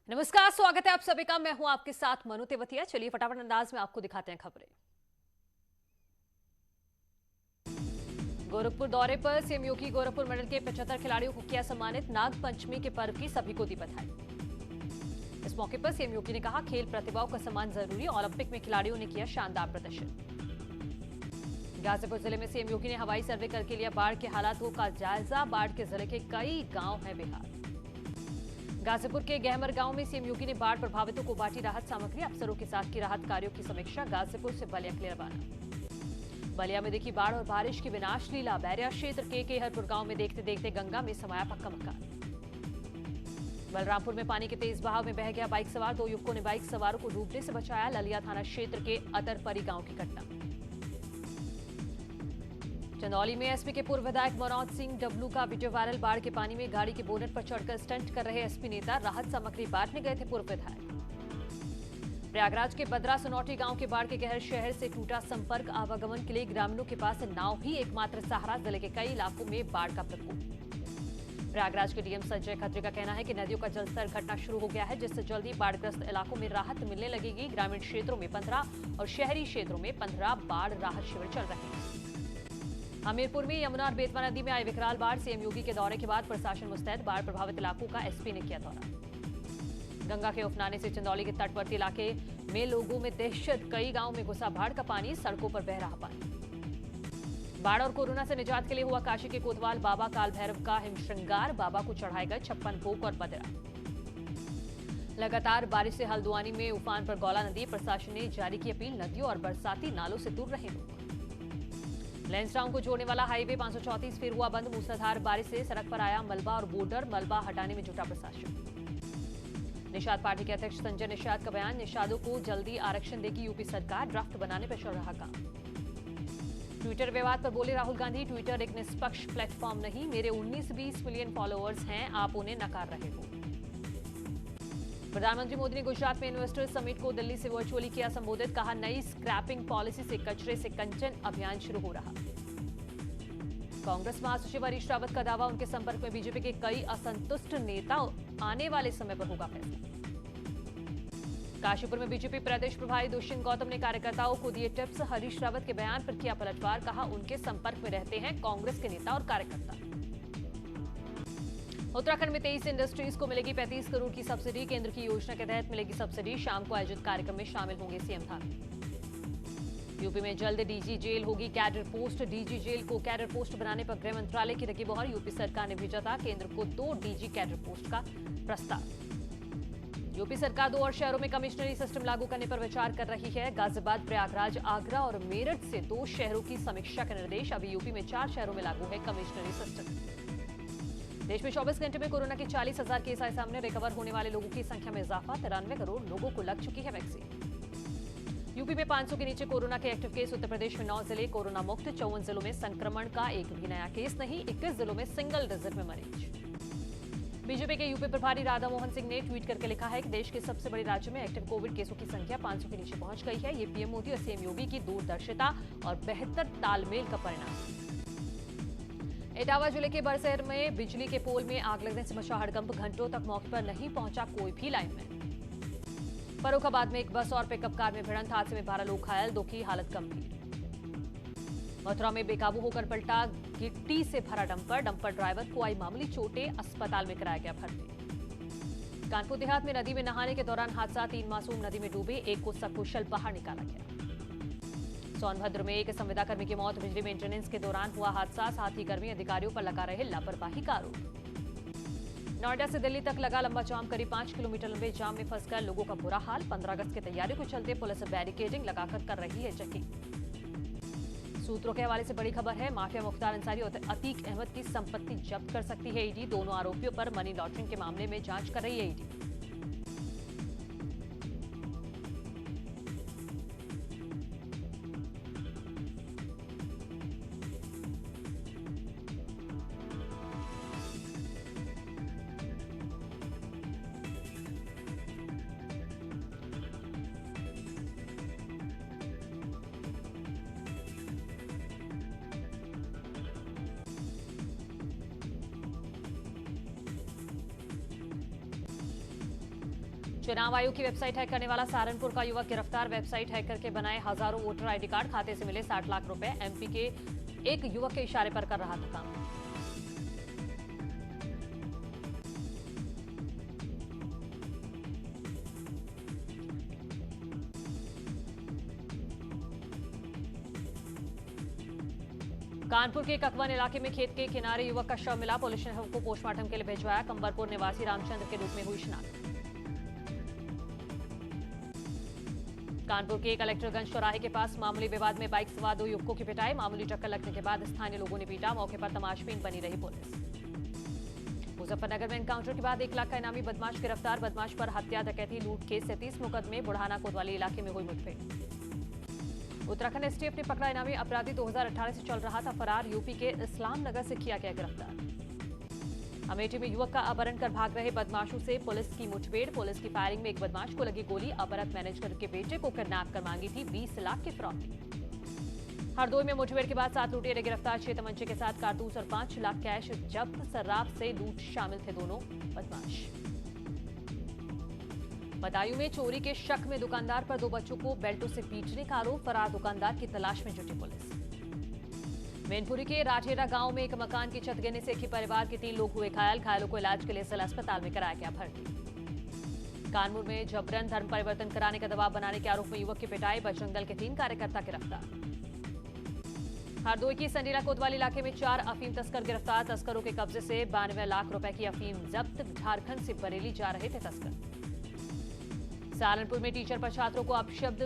नमस्कार, स्वागत है आप सभी का। मैं हूं आपके साथ मनु तेवतिया। चलिए फटाफट अंदाज में आपको दिखाते हैं खबरें। गोरखपुर दौरे पर सीएम योगी गोरखपुर मंडल के 75 खिलाड़ियों को किया सम्मानित। नाग पंचमी के पर्व की सभी को दी बधाई। इस मौके पर सीएम योगी ने कहा, खेल प्रतिभाओं का सम्मान जरूरी। ओलंपिक में खिलाड़ियों ने किया शानदार प्रदर्शन। गाजीपुर जिले में सीएम योगी ने हवाई सर्वे करके लिया बाढ़ के हालातों का जायजा। बाढ़ के जिले के कई गांव हैं बेहाल। गाजीपुर के गहमर गांव में सीएम योगी ने बाढ़ प्रभावितों को बांटी राहत सामग्री। अफसरों के साथ की राहत कार्यों की समीक्षा। गाजीपुर से बलिया के लिए रवाना। बलिया में देखी बाढ़ और बारिश की विनाश लीला। बैरिया क्षेत्र के केहरपुर गांव में देखते देखते गंगा में समाया पक्का मकान। बलरामपुर में पानी के तेज बहाव में बह गया बाइक सवार। 2 युवकों ने बाइक सवारों को डूबने से बचाया। ललिया थाना क्षेत्र के अतरपरी गांव की घटना। चंदौली में एसपी के पूर्व विधायक मनोज सिंह डब्लू का वीडियो वायरल। बाढ़ के पानी में गाड़ी के बोनट पर चढ़कर स्टंट कर रहे एसपी नेता राहत सामग्री बांटने गए थे पूर्व विधायक। प्रयागराज के बद्रा सनौटी गांव के बाढ़ के कहर। शहर से टूटा संपर्क। आवागमन के लिए ग्रामीणों के पास नाव ही एकमात्र सहारा। जिले के कई इलाकों में बाढ़ का प्रकोप। प्रयागराज के डीएम संजय खत्री का कहना है कि नदियों का जलस्तर घटना शुरू हो गया है, जिससे जल्दी बाढ़ग्रस्त इलाकों में राहत मिलने लगेगी। ग्रामीण क्षेत्रों में 15 और शहरी क्षेत्रों में 15 बाढ़ राहत शिविर चल रहे हैं। हमीरपुर में यमुना और बेतवा नदी में आई विकराल बाढ़। सीएम योगी के दौरे के बाद प्रशासन मुस्तैद। बाढ़ प्रभावित इलाकों का एसपी ने किया दौरा। गंगा के उफनाने से चंदौली के तटवर्ती इलाके में लोगों में दहशत। कई गांवों में घुसा बाढ़ का पानी। सड़कों पर बह रहा पानी। बाढ़ और कोरोना से निजात के लिए हुआ काशी के कोतवाल बाबा काल भैरव का हिमश्रृंगार। बाबा को चढ़ाए गए 56 भोग और बदरा। लगातार बारिश से हल्द्वानी में उफान पर गौला नदी। प्रशासन ने जारी की अपील, नदियों और बरसाती नालों से दूर रहें लोग। लैंसडाउन को जोड़ने वाला हाईवे 534 फिर हुआ बंद। मूसलाधार बारिश से सड़क पर आया मलबा और बोर्डर। मलबा हटाने में जुटा प्रशासन। निषाद पार्टी के अध्यक्ष संजय निषाद का बयान, निषादों को जल्दी आरक्षण देगी यूपी सरकार। ड्राफ्ट बनाने पर चल रहा काम। ट्विटर विवाद पर बोले राहुल गांधी, ट्विटर एक निष्पक्ष प्लेटफॉर्म नहीं। मेरे 19-20 मिलियन फॉलोअर्स हैं, आप उन्हें नकार रहे हो। प्रधानमंत्री मोदी ने गुजरात में इन्वेस्टर्स समिट को दिल्ली से वर्चुअली किया संबोधित। कहा, नई स्क्रैपिंग पॉलिसी से कचरे से कंचन अभियान शुरू हो रहा। कांग्रेस महासचिव हरीश रावत का दावा, उनके संपर्क में बीजेपी के कई असंतुष्ट नेता। आने वाले समय पर होगा फैसला। काशीपुर में बीजेपी प्रदेश प्रभारी दुष्यंत गौतम ने कार्यकर्ताओं को दिए टिप्स। हरीश रावत के बयान पर किया पलटवार। कहा, उनके संपर्क में रहते हैं कांग्रेस के नेता और कार्यकर्ता। उत्तराखंड में 23 इंडस्ट्रीज को मिलेगी 35 करोड़ की सब्सिडी। केंद्र की योजना के तहत मिलेगी सब्सिडी। शाम को आयोजित कार्यक्रम में शामिल होंगे सीएम धामी। यूपी में जल्द डीजी जेल होगी कैडर पोस्ट। डीजी जेल को कैडर पोस्ट बनाने पर गृह मंत्रालय की लगी मोहर। यूपी सरकार ने भेजा था केंद्र को 2 डीजी कैडर पोस्ट का प्रस्ताव। यूपी सरकार 2 और शहरों में कमिश्नरी सिस्टम लागू करने पर विचार कर रही है। गाजियाबाद, प्रयागराज, आगरा और मेरठ से 2 शहरों की समीक्षा के निर्देश। अभी यूपी में 4 शहरों में लागू है कमिश्नरी सिस्टम। देश में 24 घंटे में कोरोना के 40,000 केस आए सामने। रिकवर होने वाले लोगों की संख्या में इजाफा। 93 करोड़ लोगों को लग चुकी है वैक्सीन। यूपी में 500 के नीचे कोरोना के एक्टिव केस। उत्तर प्रदेश में 9 जिले कोरोना मुक्त। 54 जिलों में संक्रमण का एक भी नया केस नहीं। 21 जिलों में सिंगल डिजिट में मरीज। बीजेपी के यूपी प्रभारी राधा मोहन सिंह ने ट्वीट करके लिखा है कि देश के सबसे बड़े राज्य में एक्टिव कोविड केसों की संख्या 500 के नीचे पहुंच गई है। ये पीएम मोदी और सीएम योगी की दूरदर्शिता और बेहतर तालमेल का परिणाम है। इटावा जिले के बरसहर में बिजली के पोल में आग लगने से मचा हड़कंप। घंटों तक मौके पर नहीं पहुंचा कोई भी लाइनमैन। फर्रुखाबाद में एक बस और पिकअप कार में भिड़ंत। हादसे में 12 लोग घायल, 2 की हालत गंभीर। मथुरा में बेकाबू होकर पलटा गिट्टी से भरा डंपर। डंपर ड्राइवर को आई मामूली चोटें, अस्पताल में कराया गया भर्ती। कानपुर देहात में नदी में नहाने के दौरान हादसा। 3 मासूम नदी में डूबे, एक को सकुशल बाहर निकाला गया। सोनभद्र में एक संविदाकर्मी की मौत। बिजली मेंटेनेंस के दौरान हुआ हादसा। साथ ही कर्मी अधिकारियों पर लगा रहे लापरवाही का आरोप। नोएडा से दिल्ली तक लगा लंबा जाम। करीब 5 किलोमीटर लंबे जाम में फंसकर लोगों का बुरा हाल। 15 अगस्त की तैयारियों के चलते पुलिस बैरिकेडिंग लगाकर कर रही है चेकिंग। सूत्रों के हवाले से बड़ी खबर है, माफिया मुख्तार अंसारी और अतीक अहमद की संपत्ति जब्त कर सकती है ईडी। दोनों आरोपियों पर मनी लॉन्ड्रिंग के मामले में जांच कर रही है ईडी। चुनाव आयोग की वेबसाइट हैक करने वाला सहारनपुर का युवक गिरफ्तार। वेबसाइट हैक करके बनाए हजारों वोटर आईडी कार्ड, खाते से मिले 60 लाख रुपए। एमपी के एक युवक के इशारे पर कर रहा था काम। कानपुर के ककवन इलाके में खेत के किनारे युवक का शव मिला। पुलिस ने शव को पोस्टमार्टम के लिए भिजवाया। कंबरपुर निवासी रामचंद्र के रूप में हुई शिनाख्त। कानपुर के कलेक्टरगंज चौराहे के पास मामूली विवाद में बाइक सवार 2 युवकों की पिटाई। मामूली टक्कर लगने के बाद स्थानीय लोगों ने पीटा। मौके पर तमाशबीन बनी रही पुलिस। मुजफ्फरनगर में एनकाउंटर के बाद 1 लाख का इनामी बदमाश गिरफ्तार। बदमाश पर हत्या, डकैती, लूट के 37 मुकदमे। बुढ़ाना कोतवाली इलाके में हुई मुठभेड़। उत्तराखंड एसटीएफ ने पकड़ा इनामी अपराधी। 2018 से चल रहा था फरार। यूपी के इस्लाम नगर से किया गया गिरफ्तार। अमेठी में युवक का अपहरण कर भाग रहे बदमाशों से पुलिस की मुठभेड़। पुलिस की फायरिंग में एक बदमाश को लगी गोली। अपहरण मैनेजर के बेटे को किडनैप कर मांगी थी 20 लाख की फिरौती। हरदोई में मुठभेड़ के बाद 7 लुटेरे गिरफ्तार। 6 तमंचे के साथ कारतूस और 5 लाख कैश जब्त। शराब से लूट शामिल थे दोनों बदमाश। बदायूं में चोरी के शक में दुकानदार पर 2 बच्चों को बेल्टों से पीटने का आरोप। फरार दुकानदार की तलाश में जुटी पुलिस। मैनपुरी के राठेरा गांव में एक मकान की छत गिरने से एक ही परिवार के 3 लोग हुए घायल। घायलों को इलाज के लिए जिला अस्पताल में कराया गया भर्ती। कानपुर में जबरन धर्म परिवर्तन कराने का दबाव बनाने के आरोप में युवक की पिटाई। बजरंग दल के 3 कार्यकर्ता गिरफ्तार। हरदोई की संडीला कोतवाली इलाके में 4 अफीम तस्कर गिरफ्तार। तस्करों के कब्जे से 92 लाख रुपए की अफीम जब्त। झारखंड से बरेली जा रहे थे तस्कर। सहारनपुर में टीचर पर छात्रों को अपशब्द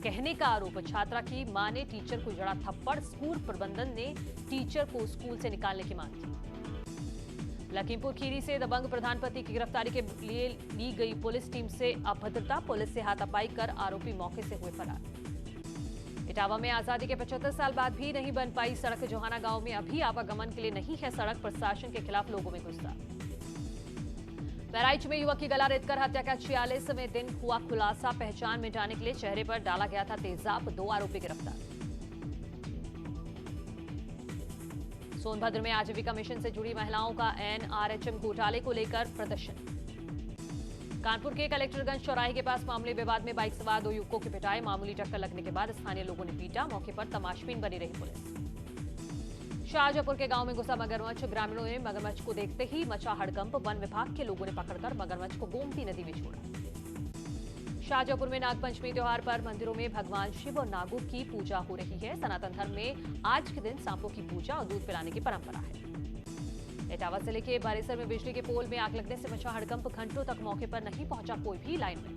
कहने का आरोप। छात्रा की मां ने टीचर को जड़ा थप्पड़। स्कूल प्रबंधन ने टीचर को स्कूल से निकालने की मांग की। लखीमपुर खीरी से दबंग प्रधानपति की गिरफ्तारी के लिए ली गई पुलिस टीम से अभद्रता। पुलिस से हाथापाई कर आरोपी मौके से हुए फरार। इटावा में आजादी के 75 साल बाद भी नहीं बन पाई सड़क। जोहाना गांव में अभी आवागमन के लिए नहीं है सड़क। प्रशासन के खिलाफ लोगों में गुस्सा। बहराइच में युवक की गला रेतकर हत्या का 46वें दिन हुआ खुलासा। पहचान मिटाने के लिए चेहरे पर डाला गया था तेजाब। 2 आरोपी गिरफ्तार। सोनभद्र में आजीविका मिशन से जुड़ी महिलाओं का एनआरएचएम घोटाले को लेकर प्रदर्शन। कानपुर के कलेक्टरगंज चौराहे के पास मामूली विवाद में बाइक सवार 2 युवकों की पिटाई। मामूली टक्कर लगने के बाद स्थानीय लोगों ने पीटा। मौके पर तमाशबीन बनी रही पुलिस। शाहजहांपुर के गांव में घुसा मगरमच्छ। ग्रामीणों ने मगरमच्छ को देखते ही मचा हड़कंप। वन विभाग के लोगों ने पकड़कर मगरमच्छ को गोमती नदी में छोड़ा। शाहजहांपुर में नागपंचमी त्योहार पर मंदिरों में भगवान शिव और नागों की पूजा हो रही है। सनातन धर्म में आज के दिन सांपों की पूजा और दूध पिलाने की परंपरा है। इटावा जिले के बारेसर में बिजली के पोल में आग लगने से मचा हड़कंप। घंटों तक मौके पर नहीं पहुंचा कोई भी लाइन में।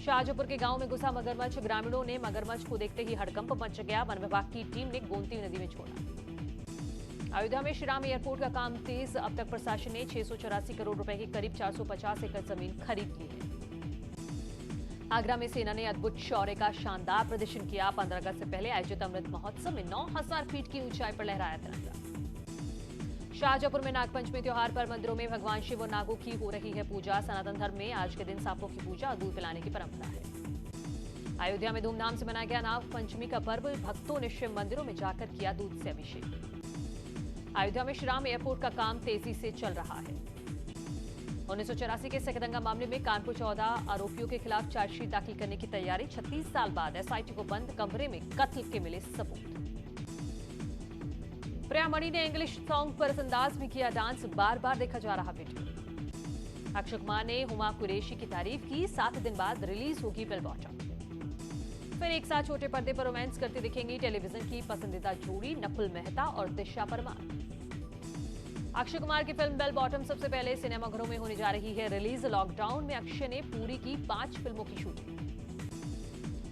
शाहजहांपुर के गांव में घुसा मगरमच्छ। ग्रामीणों ने मगरमच्छ को देखते ही हड़कंप मच गया। वन विभाग की टीम ने गोमती नदी में छोड़ा। अयोध्या में श्रीराम एयरपोर्ट का काम तेज। अब तक प्रशासन ने 684 करोड़ रुपए की करीब 450 एकड़ जमीन खरीद ली है। आगरा में सेना ने अद्भुत शौर्य का शानदार प्रदर्शन किया। 15 अगस्त से पहले आयोजित अमृत महोत्सव में 9000 फीट की ऊंचाई पर लहराया तिरंगा। शाहजहांपुर में नागपंचमी त्योहार पर मंदिरों में भगवान शिव और नागों की हो रही है पूजा। सनातन धर्म में आज के दिन सांपों की पूजा और दूध पिलाने की परंपरा है। अयोध्या में धूमधाम से मनाया गया नागपंचमी का पर्व। भक्तों ने शिव मंदिरों में जाकर किया दूध से अभिषेक। अयोध्या में श्रीराम एयरपोर्ट का काम तेजी से चल रहा है। 1984 के सकदंगा मामले में कानपुर 14 आरोपियों के खिलाफ चार्जशीट दाखिल करने की तैयारी। 36 साल बाद एसआईटी को बंद कमरे में कत्ल के मिले सबूत। प्रिया मणि ने इंग्लिश सॉन्ग पर इस अंदाज में किया डांस। बार बार देखा जा रहा वीडियो। अक्षय कुमार ने हुमा कुरैशी की तारीफ की। 7 दिन बाद रिलीज होगी बेल बॉटम। फिर एक साथ छोटे पर्दे पर रोमांस करते दिखेंगी टेलीविजन की पसंदीदा जोड़ी नकुल मेहता और दिशा परमार। अक्षय कुमार की फिल्म बेल बॉटम सबसे पहले सिनेमाघरों में होने जा रही है रिलीज। लॉकडाउन में अक्षय ने पूरी की 5 फिल्मों की शूटिंग।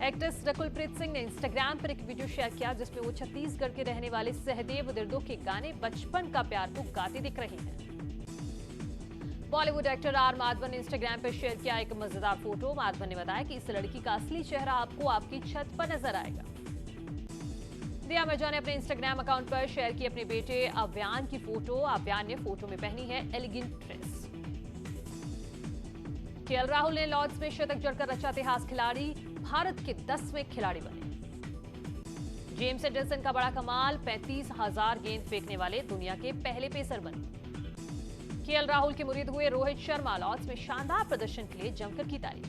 एक्ट्रेस रकुलप्रीत सिंह ने इंस्टाग्राम पर एक वीडियो शेयर किया जिसमें वो छत्तीसगढ़ के रहने वाले सहदेव दिर्दो के गाने बचपन का प्यार को गाती दिख रही हैं। बॉलीवुड एक्टर आर माधवन ने इंस्टाग्राम पर शेयर किया एक मजेदार फोटो। माधवन ने बताया कि इस लड़की का असली चेहरा आपको आपकी छत पर नजर आएगा। दिया मिर्जा ने अपने इंस्टाग्राम अकाउंट पर शेयर की अपने बेटे अव्यान की फोटो। अव्यान ने फोटो में पहनी है एलिगेंट ड्रेस। केएल राहुल ने लॉर्ड्स में शतक जड़कर रचा इतिहास। खिलाड़ी भारत के 10वें खिलाड़ी बने। जेम्स एंडरसन का बड़ा कमाल। 35,000 गेंद फेंकने वाले दुनिया के पहले पेसर बने। केएल राहुल के मुरीद हुए रोहित शर्मा, लॉर्ड्स में शानदार प्रदर्शन के लिए जमकर की तारीफ।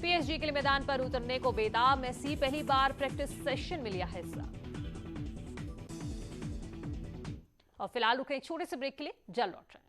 पीएसजी के लिए मैदान पर उतरने को बेताब, मेसी पहली बार प्रैक्टिस सेशन में लिया हिस्सा। और फिलहाल रुके एक छोटे से ब्रेक के लिए, जल्द लौट रहे हैं।